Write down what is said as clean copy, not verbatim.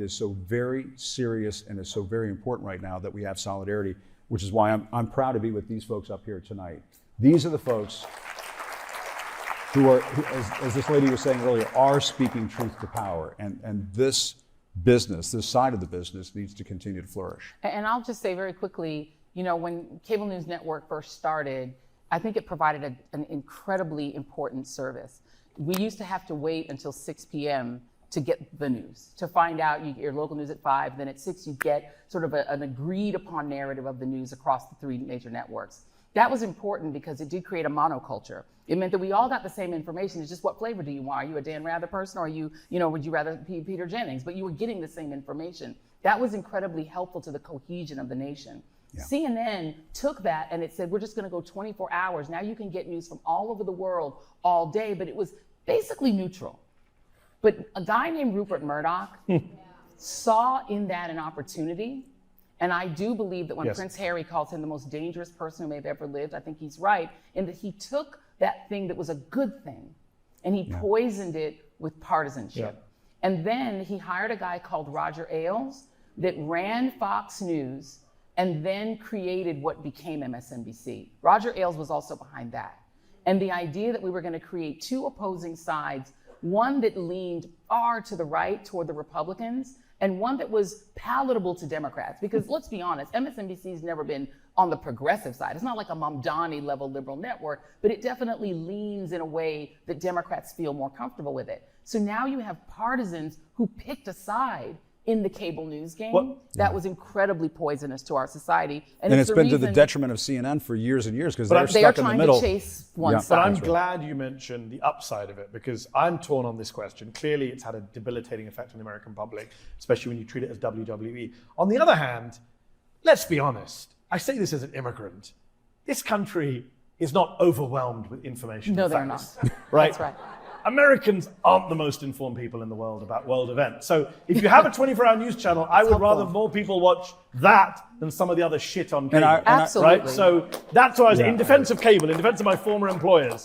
is so very serious and is so very important right now that we have solidarity, which is why I'm proud to be with these folks up here tonight. These are the folks who are, as this lady was saying earlier, are speaking truth to power. And this business, this side of the business, needs to continue to flourish. And I'll just say very quickly, when Cable News Network first started, I think it provided an incredibly important service. We used to have to wait until 6 p.m. to get the news, to find out. You get your local news at 5, then at 6 you get sort of an agreed upon narrative of the news across the 3 major networks. That was important because it did create a monoculture. It meant that we all got the same information. It's just what flavor do you want? Are you a Dan Rather person, or are you, would you rather be Peter Jennings? But you were getting the same information. That was incredibly helpful to the cohesion of the nation. Yeah. CNN took that and it said, we're just going to go 24 hours. Now you can get news from all over the world all day, but it was basically neutral. But a guy named Rupert Murdoch saw in that an opportunity. And I do believe that when Prince Harry calls him the most dangerous person who may have ever lived, I think he's right, in that he took that thing that was a good thing and he poisoned it with partisanship. Yeah. And then he hired a guy called Roger Ailes that ran Fox News and then created what became MSNBC. Roger Ailes was also behind that. And the idea that we were going to create 2 opposing sides, one that leaned far to the right toward the Republicans, and one that was palatable to Democrats. Because let's be honest, MSNBC's never been on the progressive side. It's not like a Mamdani level liberal network, but it definitely leans in a way that Democrats feel more comfortable with it. So now you have partisans who picked a side in the cable news game. That was incredibly poisonous to our society. And it's been to the detriment of CNN for years and years, because they're stuck in the middle. They are trying to chase one side. But I'm glad you mentioned the upside of it, because I'm torn on this question. Clearly, it's had a debilitating effect on the American public, especially when you treat it as WWE. On the other hand, let's be honest. I say this as an immigrant. This country is not overwhelmed with information. No, they're not. Right? That's right. Americans aren't the most informed people in the world about world events. So if you have a 24-hour news channel, I would rather more people watch that than some of the other shit on cable. Absolutely. Right? So that's why I was in defense of cable, in defense of my former employers.